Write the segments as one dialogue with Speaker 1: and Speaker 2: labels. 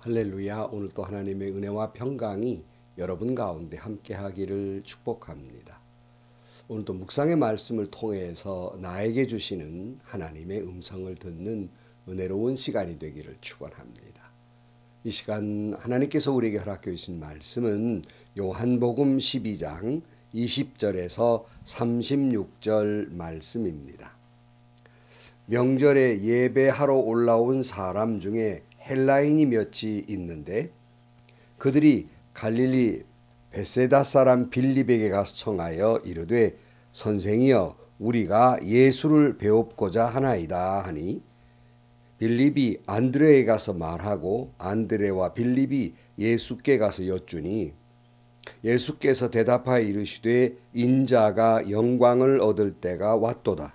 Speaker 1: 할렐루야. 오늘 또 하나님의 은혜와 평강이 여러분 가운데 함께 하기를 축복합니다. 오늘도 묵상의 말씀을 통해서 나에게 주시는 하나님의 음성을 듣는 은혜로운 시간이 되기를 축원합니다. 이 시간 하나님께서 우리에게 허락해 주신 말씀은 요한복음 12장 20절에서 36절 말씀입니다. 명절에 예배하러 올라온 사람 중에 헬라인이 몇이 있는데 그들이 갈릴리 베세다 사람 빌립에게 가서 청하여 이르되 선생이여 우리가 예수를 배웁고자 하나이다 하니 빌립이 안드레에 가서 말하고 안드레와 빌립이 예수께 가서 여쭈니 예수께서 대답하여 이르시되 인자가 영광을 얻을 때가 왔도다.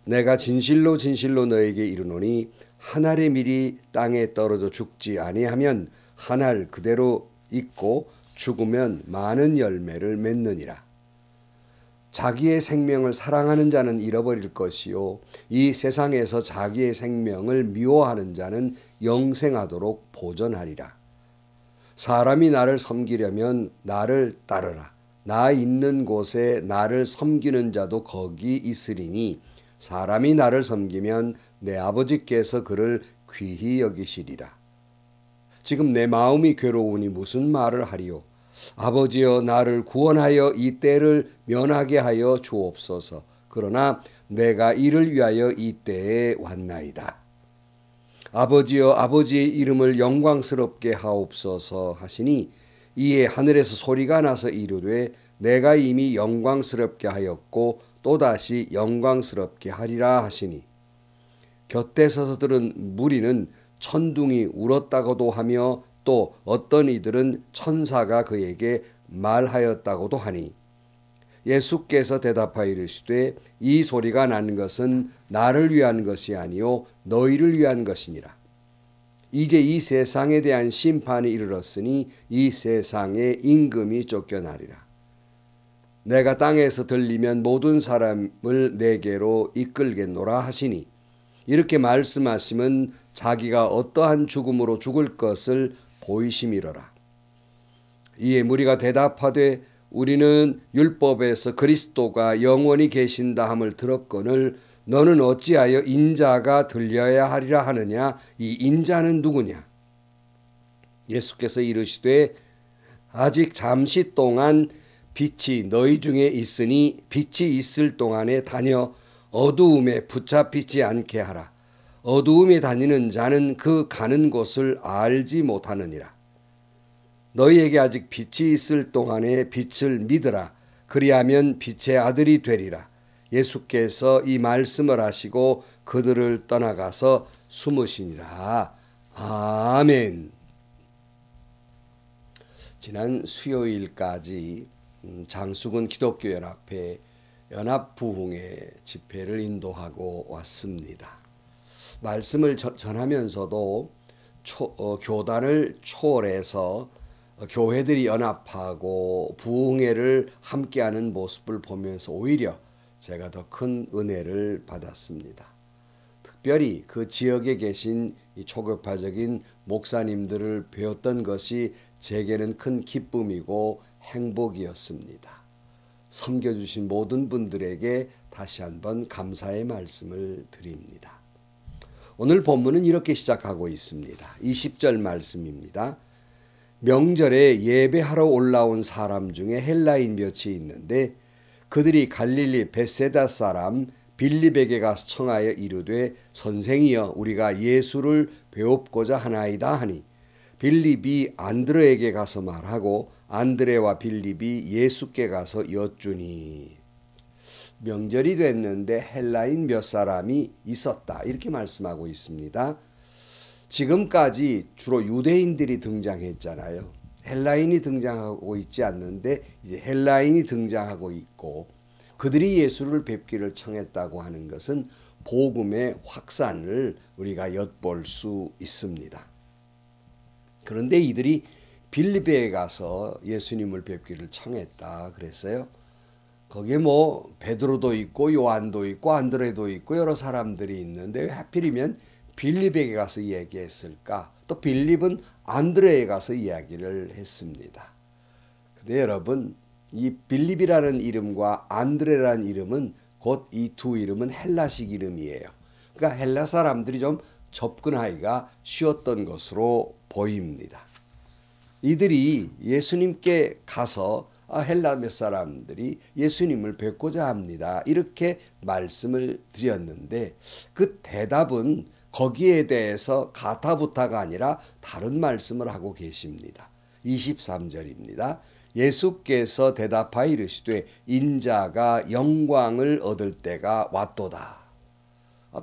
Speaker 1: 내가 진실로 진실로 너에게 이르노니 한 알의 밀이 땅에 떨어져 죽지 아니하면 한 알 그대로 있고 죽으면 많은 열매를 맺느니라. 자기의 생명을 사랑하는 자는 잃어버릴 것이요 이 세상에서 자기의 생명을 미워하는 자는 영생하도록 보존하리라. 사람이 나를 섬기려면 나를 따르라. 나 있는 곳에 나를 섬기는 자도 거기 있으리니 사람이 나를 섬기면 내 아버지께서 그를 귀히 여기시리라. 지금 내 마음이 괴로우니 무슨 말을 하리요? 아버지여 나를 구원하여 이 때를 면하게 하여 주옵소서. 그러나 내가 이를 위하여 이 때에 왔나이다. 아버지여 아버지의 이름을 영광스럽게 하옵소서 하시니 이에 하늘에서 소리가 나서 이르되 내가 이미 영광스럽게 하였고 또다시 영광스럽게 하리라 하시니 곁에 서서 들은 무리는 천둥이 울었다고도 하며 또 어떤 이들은 천사가 그에게 말하였다고도 하니 예수께서 대답하여 이르시되 이 소리가 난 것은 나를 위한 것이 아니요 너희를 위한 것이니라. 이제 이 세상에 대한 심판이 이르렀으니 이 세상의 임금이 쫓겨나리라. 내가 땅에서 들리면 모든 사람을 내게로 이끌겠노라 하시니 이렇게 말씀하시면 자기가 어떠한 죽음으로 죽을 것을 보이심이로라. 이에 무리가 대답하되 우리는 율법에서 그리스도가 영원히 계신다 함을 들었거늘 너는 어찌하여 인자가 들려야 하리라 하느냐. 이 인자는 누구냐. 예수께서 이르시되 아직 잠시 동안 빛이 너희 중에 있으니 빛이 있을 동안에 다녀 어두움에 붙잡히지 않게 하라. 어두움에 다니는 자는 그 가는 곳을 알지 못하느니라. 너희에게 아직 빛이 있을 동안에 빛을 믿으라. 그리하면 빛의 아들이 되리라. 예수께서 이 말씀을 하시고 그들을 떠나가서 숨으시니라. 아멘. 지난 수요일까지 장수군 기독교연합회 연합부흥회 집회를 인도하고 왔습니다. 말씀을 전하면서도 교단을 초월해서 교회들이 연합하고 부흥회를 함께하는 모습을 보면서 오히려 제가 더 큰 은혜를 받았습니다. 특별히 그 지역에 계신 이 초교파적인 목사님들을 배웠던 것이 제게는 큰 기쁨이고 행복이었습니다. 섬겨주신 모든 분들에게 다시 한번 감사의 말씀을 드립니다. 오늘 본문은 이렇게 시작하고 있습니다. 20절 말씀입니다. 명절에 예배하러 올라온 사람 중에 헬라인 몇이 있는데 그들이 갈릴리 베세다 사람 빌립에게 가서 청하여 이르되 선생이여 우리가 예수를 배웁고자 하나이다 하니 빌립이 안드레에게 가서 말하고 안드레와 빌립이 예수께 가서 여쭈니 명절이 됐는데 헬라인 몇 사람이 있었다. 이렇게 말씀하고 있습니다. 지금까지 주로 유대인들이 등장했잖아요. 헬라인이 등장하고 있지 않는데 이제 헬라인이 등장하고 있고 그들이 예수를 뵙기를 청했다고 하는 것은 복음의 확산을 우리가 엿볼 수 있습니다. 그런데 이들이 빌립에 가서 예수님을 뵙기를 청했다 그랬어요. 거기에 뭐 베드로도 있고 요한도 있고 안드레도 있고 여러 사람들이 있는데 왜 하필이면 빌립에게 가서 얘기했을까? 또 빌립은 안드레에 가서 이야기를 했습니다. 근데 여러분, 이 빌립이라는 이름과 안드레라는 이름은 곧 이 두 이름은 헬라식 이름이에요. 그러니까 헬라 사람들이 좀 접근하기가 쉬웠던 것으로 보입니다. 이들이 예수님께 가서 헬라 몇 사람들이 예수님을 뵙고자 합니다, 이렇게 말씀을 드렸는데 그 대답은 거기에 대해서 가타부타가 아니라 다른 말씀을 하고 계십니다. 23절입니다. 예수께서 대답하여 이르시되 인자가 영광을 얻을 때가 왔도다.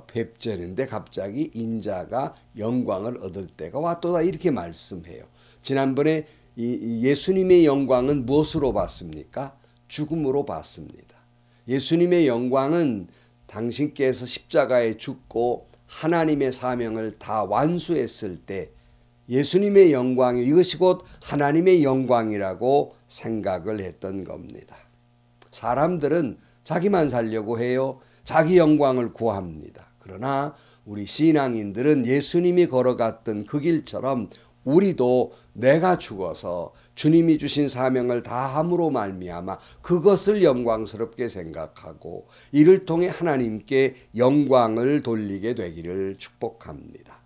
Speaker 1: 뵙자는데 갑자기 인자가 영광을 얻을 때가 왔도다, 이렇게 말씀해요. 지난번에 예수님의 영광은 무엇으로 봤습니까? 죽음으로 봤습니다. 예수님의 영광은 당신께서 십자가에 죽고 하나님의 사명을 다 완수했을 때 예수님의 영광이, 이것이 곧 하나님의 영광이라고 생각을 했던 겁니다. 사람들은 자기만 살려고 해요. 자기 영광을 구합니다. 그러나 우리 신앙인들은 예수님이 걸어갔던 그 길처럼 우리도 내가 죽어서 주님이 주신 사명을 다함으로 말미암아 그것을 영광스럽게 생각하고 이를 통해 하나님께 영광을 돌리게 되기를 축복합니다.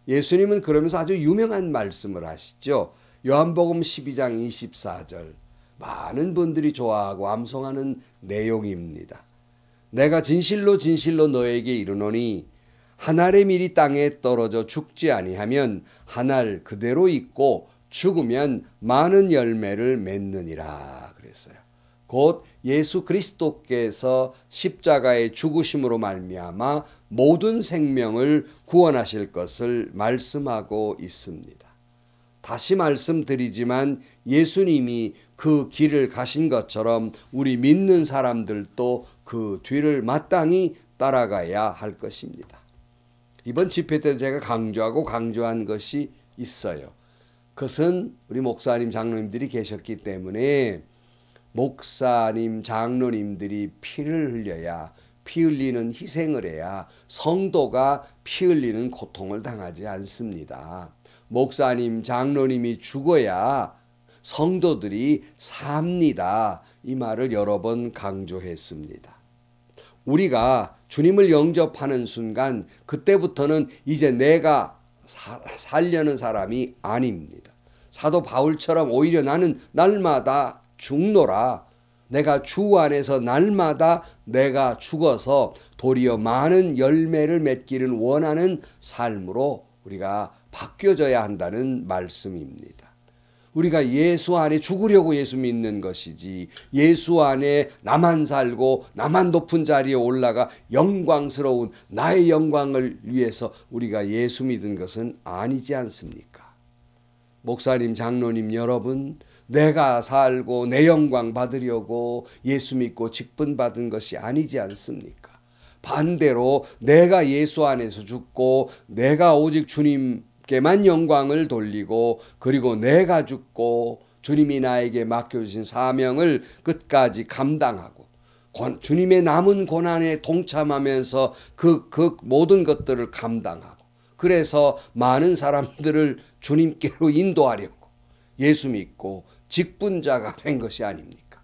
Speaker 1: 예수님은 그러면서 아주 유명한 말씀을 하시죠. 요한복음 12장 24절, 많은 분들이 좋아하고 암송하는 내용입니다. 내가 진실로 진실로 너에게 이르노니 한 알의 밀이 땅에 떨어져 죽지 아니하면 한 알 그대로 있고 죽으면 많은 열매를 맺느니라 그랬어요. 곧 예수 그리스도께서 십자가의 죽으심으로 말미암아 모든 생명을 구원하실 것을 말씀하고 있습니다. 다시 말씀드리지만 예수님이 그 길을 가신 것처럼 우리 믿는 사람들도 그 뒤를 마땅히 따라가야 할 것입니다. 이번 집회 때 제가 강조한 것이 있어요. 그것은 우리 목사님, 장로님들이 계셨기 때문에 목사님, 장로님들이 피를 흘려야, 피 흘리는 희생을 해야 성도가 피 흘리는 고통을 당하지 않습니다. 목사님, 장로님이 죽어야 성도들이 삽니다. 이 말을 여러 번 강조했습니다. 우리가 주님을 영접하는 순간 그때부터는 이제 내가 살려는 사람이 아닙니다. 사도 바울처럼 오히려 나는 날마다 죽노라. 내가 주 안에서 날마다 내가 죽어서 도리어 많은 열매를 맺기를 원하는 삶으로 우리가 바뀌어져야 한다는 말씀입니다. 우리가 예수 안에 죽으려고 예수 믿는 것이지 예수 안에 나만 살고 나만 높은 자리에 올라가 영광스러운 나의 영광을 위해서 우리가 예수 믿은 것은 아니지 않습니까? 목사님, 장로님 여러분, 내가 살고 내 영광 받으려고 예수 믿고 직분 받은 것이 아니지 않습니까? 반대로 내가 예수 안에서 죽고 내가 오직 주님께만 영광을 돌리고 그리고 내가 죽고 주님이 나에게 맡겨주신 사명을 끝까지 감당하고 주님의 남은 고난에 동참하면서 그 모든 것들을 감당하고 그래서 많은 사람들을 주님께로 인도하려고 예수 믿고 직분자가 된 것이 아닙니까?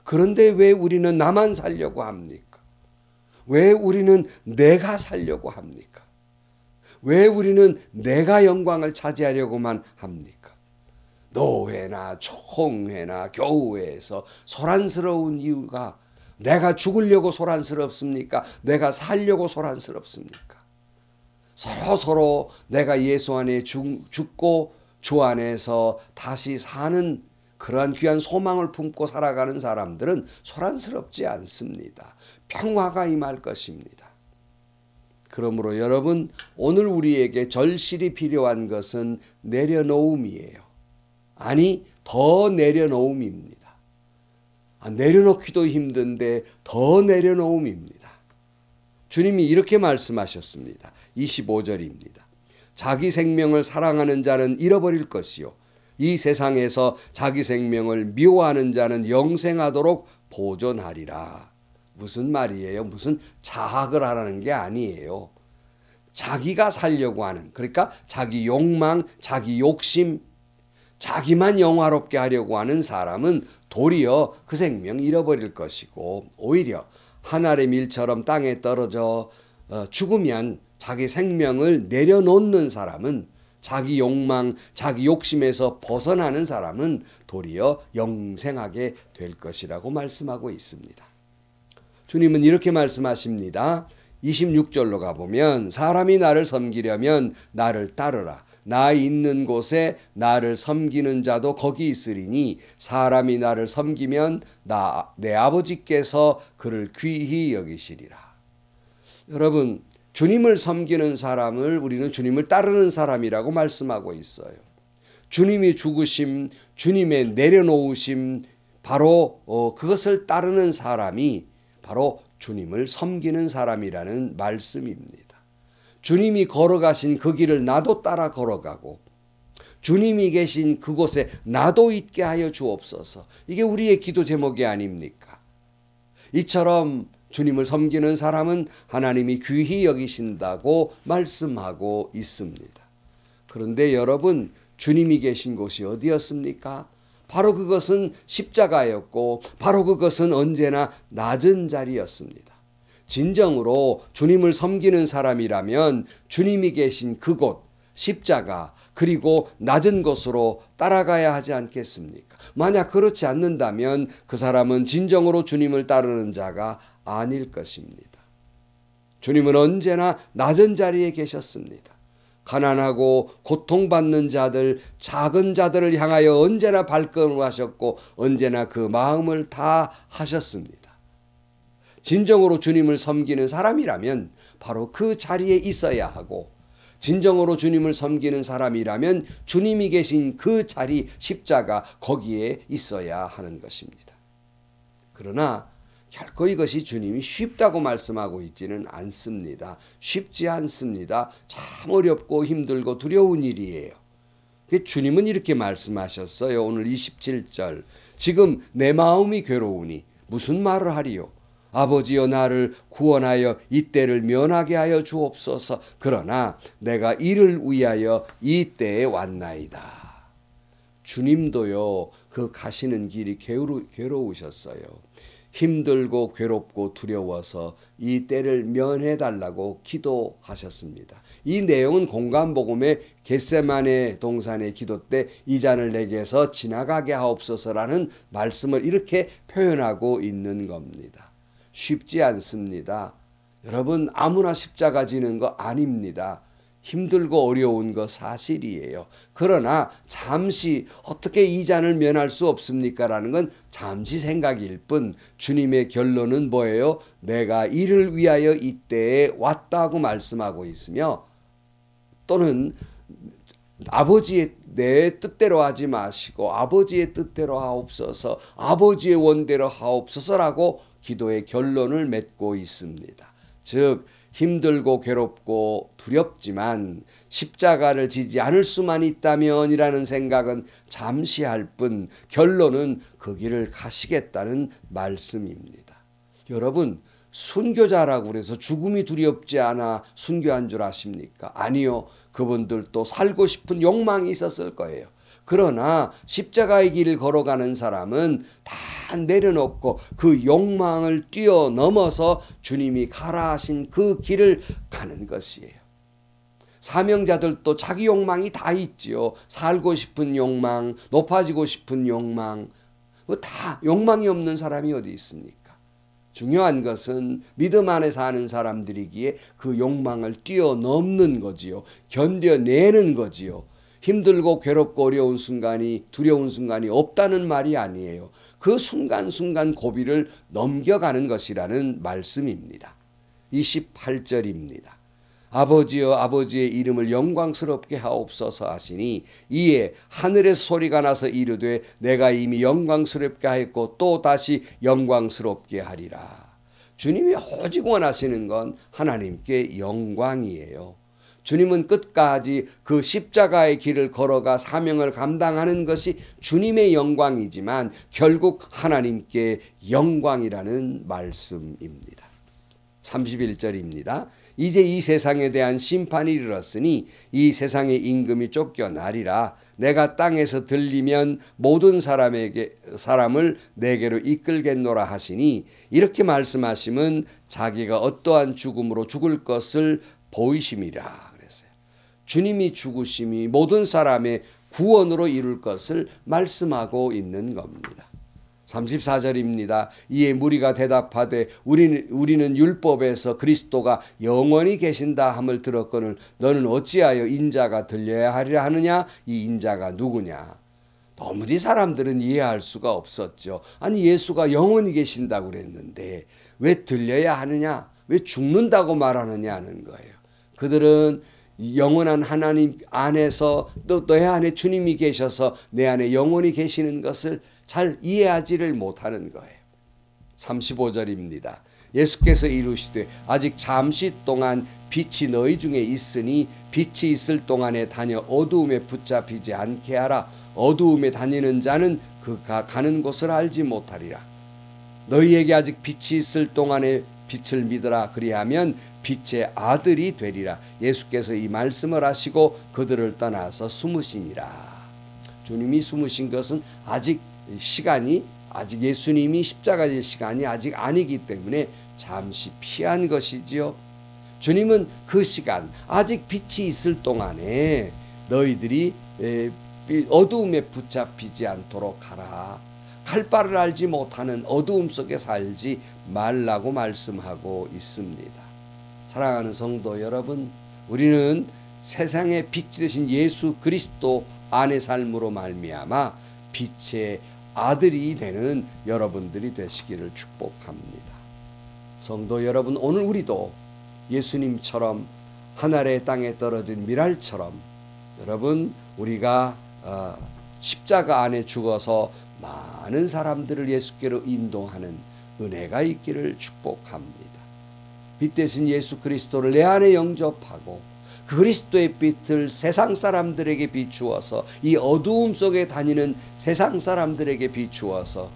Speaker 1: 그런데 왜 우리는 나만 살려고 합니까? 왜 우리는 내가 살려고 합니까? 왜 우리는 내가 영광을 차지하려고만 합니까? 노회나 총회나 교회에서 소란스러운 이유가 내가 죽으려고 소란스럽습니까? 내가 살려고 소란스럽습니까? 서로 내가 예수 안에 죽고 주 안에서 다시 사는 그러한 귀한 소망을 품고 살아가는 사람들은 소란스럽지 않습니다. 평화가 임할 것입니다. 그러므로 여러분, 오늘 우리에게 절실히 필요한 것은 내려놓음이에요. 아니, 더 내려놓음입니다. 내려놓기도 힘든데 더 내려놓음입니다. 주님이 이렇게 말씀하셨습니다. 25절입니다. 자기 생명을 사랑하는 자는 잃어버릴 것이요 이 세상에서 자기 생명을 미워하는 자는 영생하도록 보존하리라. 무슨 말이에요? 무슨 자학을 하라는 게 아니에요. 자기가 살려고 하는, 그러니까 자기 욕망, 자기 욕심, 자기만 영화롭게 하려고 하는 사람은 도리어 그 생명 잃어버릴 것이고, 오히려 한 알의 밀처럼 땅에 떨어져 죽으면 자기 생명을 내려놓는 사람은, 자기 욕망, 자기 욕심에서 벗어나는 사람은 도리어 영생하게 될 것이라고 말씀하고 있습니다. 주님은 이렇게 말씀하십니다. 26절로 가보면 사람이 나를 섬기려면 나를 따르라. 나 있는 곳에 나를 섬기는 자도 거기 있으리니 사람이 나를 섬기면 내 아버지께서 그를 귀히 여기시리라. 여러분, 주님을 섬기는 사람을 우리는 주님을 따르는 사람이라고 말씀하고 있어요. 주님이 죽으심, 주님의 내려놓으심, 바로 그것을 따르는 사람이 바로 주님을 섬기는 사람이라는 말씀입니다. 주님이 걸어가신 그 길을 나도 따라 걸어가고 주님이 계신 그곳에 나도 있게 하여 주옵소서. 이게 우리의 기도 제목이 아닙니까? 이처럼 주님을 섬기는 사람은 하나님이 귀히 여기신다고 말씀하고 있습니다. 그런데 여러분, 주님이 계신 곳이 어디였습니까? 바로 그것은 십자가였고 바로 그것은 언제나 낮은 자리였습니다. 진정으로 주님을 섬기는 사람이라면 주님이 계신 그곳, 십자가, 그리고 낮은 곳으로 따라가야 하지 않겠습니까? 만약 그렇지 않는다면 그 사람은 진정으로 주님을 따르는 자가 아닐 것입니다. 주님은 언제나 낮은 자리에 계셨습니다. 가난하고 고통받는 자들, 작은 자들을 향하여 언제나 발걸음하셨고 언제나 그 마음을 다 하셨습니다. 진정으로 주님을 섬기는 사람이라면 바로 그 자리에 있어야 하고, 진정으로 주님을 섬기는 사람이라면 주님이 계신 그 자리, 십자가, 거기에 있어야 하는 것입니다. 그러나 결코 이것이 주님이 쉽다고 말씀하고 있지는 않습니다. 쉽지 않습니다. 참 어렵고 힘들고 두려운 일이에요. 주님은 이렇게 말씀하셨어요. 오늘 27절. 지금 내 마음이 괴로우니 무슨 말을 하리요? 아버지여 나를 구원하여 이 때를 면하게 하여 주옵소서. 그러나 내가 이를 위하여 이 때에 왔나이다. 주님도요, 그 가시는 길이 괴로우셨어요. 힘들고 괴롭고 두려워서 이 때를 면해달라고 기도하셨습니다. 이 내용은 공간복음의 겟세마네 동산의 기도 때 이 잔을 내게서 지나가게 하옵소서라는 말씀을 이렇게 표현하고 있는 겁니다. 쉽지 않습니다. 여러분, 아무나 십자가 지는 거 아닙니다. 힘들고 어려운 거 사실이에요. 그러나 잠시 어떻게 이 잔을 면할 수 없습니까? 라는 건 잠시 생각일 뿐, 주님의 결론은 뭐예요? 내가 이를 위하여 이때에 왔다고 말씀하고 있으며, 또는 아버지의 내 뜻대로 하지 마시고 아버지의 뜻대로 하옵소서, 아버지의 원대로 하옵소서라고 기도의 결론을 맺고 있습니다. 즉 힘들고 괴롭고 두렵지만 십자가를 지지 않을 수만 있다면 이라는 생각은 잠시 할 뿐, 결론은 그 길을 가시겠다는 말씀입니다. 여러분, 순교자라고 그래서 죽음이 두렵지 않아 순교한 줄 아십니까? 아니요. 그분들도 살고 싶은 욕망이 있었을 거예요. 그러나 십자가의 길을 걸어가는 사람은 다 내려놓고 그 욕망을 뛰어넘어서 주님이 가라 하신 그 길을 가는 것이에요. 사명자들도 자기 욕망이 다 있지요. 살고 싶은 욕망, 높아지고 싶은 욕망, 다 욕망이 없는 사람이 어디 있습니까? 중요한 것은 믿음 안에 사는 사람들이기에 그 욕망을 뛰어넘는 거지요. 견뎌내는 거지요. 힘들고 괴롭고 어려운 순간이, 두려운 순간이 없다는 말이 아니에요. 그 순간순간 고비를 넘겨가는 것이라는 말씀입니다. 28절입니다. 아버지여 아버지의 이름을 영광스럽게 하옵소서 하시니 이에 하늘의 소리가 나서 이르되 내가 이미 영광스럽게 하였고 또 다시 영광스럽게 하리라. 주님이 오직 원하시는 건 하나님께 영광이에요. 주님은 끝까지 그 십자가의 길을 걸어가 사명을 감당하는 것이 주님의 영광이지만 결국 하나님께 영광이라는 말씀입니다. 31절입니다. 이제 이 세상에 대한 심판이 이르렀으니 이 세상의 임금이 쫓겨나리라. 내가 땅에서 들리면 모든 사람을 내게로 이끌겠노라 하시니 이렇게 말씀하심은 자기가 어떠한 죽음으로 죽을 것을 보이심이라 그랬어요. 주님이 죽으심이 모든 사람의 구원으로 이룰 것을 말씀하고 있는 겁니다. 34절입니다. 이에 무리가 대답하되 우리는 율법에서 그리스도가 영원히 계신다 함을 들었거늘 너는 어찌하여 인자가 들려야 하리라 하느냐? 이 인자가 누구냐? 도무지 사람들은 이해할 수가 없었죠. 아니 예수가 영원히 계신다고 그랬는데 왜 들려야 하느냐? 왜 죽는다고 말하느냐는 거예요. 그들은 영원한 하나님 안에서 또 내 안에 주님이 계셔서 내 안에 영원히 계시는 것을 잘 이해하지를 못하는 거예요. 35절입니다. 예수께서 이르시되 아직 잠시 동안 빛이 너희 중에 있으니 빛이 있을 동안에 다녀 어두움에 붙잡히지 않게 하라. 어두움에 다니는 자는 그가 가는 곳을 알지 못하리라. 너희에게 아직 빛이 있을 동안에 빛을 믿으라. 그리하면 빛의 아들이 되리라. 예수께서 이 말씀을 하시고 그들을 떠나서 숨으시니라. 주님이 숨으신 것은 아직 예수님이 십자가 질 시간이 아직 아니기 때문에 잠시 피한 것이지요. 주님은 그 시간 아직 빛이 있을 동안에 너희들이 어두움에 붙잡히지 않도록 하라. 갈 바를 알지 못하는 어두움 속에 살지 말라고 말씀하고 있습니다. 사랑하는 성도 여러분, 우리는 세상의 빛이 되신 예수 그리스도 안의 삶으로 말미암아 빛의 아들이 되는 여러분들이 되시기를 축복합니다. 성도 여러분, 오늘 우리도 예수님처럼 하늘의 땅에 떨어진 미랄처럼 여러분 우리가 십자가 안에 죽어서 많은 사람들을 예수께로 인도하는 은혜가 있기를 축복합니다. 빛 대신 예수 그리스도를 내 안에 영접하고 그 그리스도의 빛을 세상 사람들에게 비추어서 이 어두움 속에 다니는 세상 사람들에게 비추어서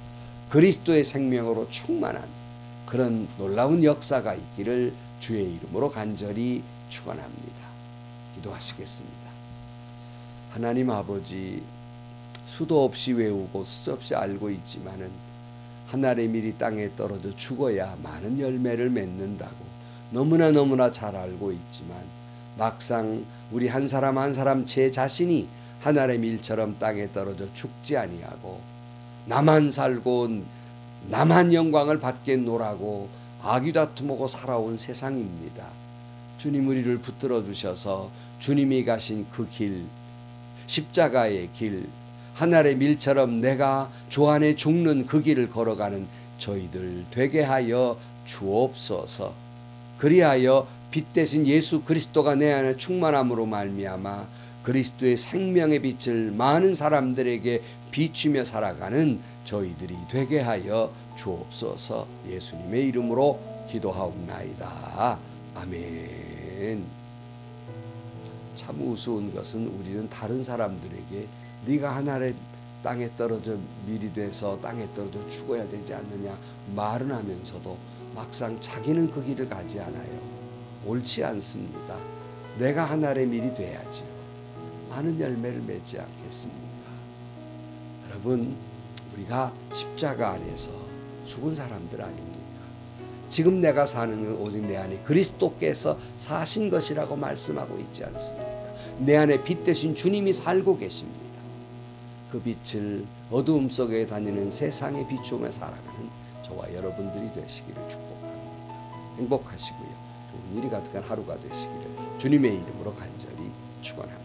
Speaker 1: 그리스도의 생명으로 충만한 그런 놀라운 역사가 있기를 주의 이름으로 간절히 축원합니다. 기도하시겠습니다. 하나님 아버지, 수도 없이 외우고 수도 없이 알고 있지만은 하늘의 밀이 땅에 떨어져 죽어야 많은 열매를 맺는다고 너무나 잘 알고 있지만 막상 우리 한 사람 한 사람 제 자신이 하늘의 밀처럼 땅에 떨어져 죽지 아니하고 나만 살고 나만 영광을 받겠노라고 아귀다툼하고 살아온 세상입니다. 주님 우리를 붙들어 주셔서 주님이 가신 그 길, 십자가의 길, 하늘의 밀처럼 내가 주 안에 죽는 그 길을 걸어가는 저희들 되게 하여 주옵소서. 그리하여 빛 대신 예수 그리스도가 내 안에 충만함으로 말미암아 그리스도의 생명의 빛을 많은 사람들에게 비추며 살아가는 저희들이 되게 하여 주옵소서. 예수님의 이름으로 기도하옵나이다. 아멘. 참 우스운 것은 우리는 다른 사람들에게 네가 하늘의 땅에 떨어져 밀이 돼서 땅에 떨어져 죽어야 되지 않느냐 말은 하면서도 막상 자기는 그 길을 가지 않아요. 옳지 않습니다. 내가 하늘의 밀이 돼야지요. 많은 열매를 맺지 않겠습니까? 여러분, 우리가 십자가 안에서 죽은 사람들 아닙니까? 지금 내가 사는 건 오직 내 안에 그리스도께서 사신 것이라고 말씀하고 있지 않습니까? 내 안에 빛 대신 주님이 살고 계십니다. 그 빛을 어두움 속에 다니는 세상에 비추며 살아가는 저와 여러분들이 되시기를 축복합니다. 행복하시고요. 좋은 일이 가득한 하루가 되시기를 주님의 이름으로 간절히 축원합니다.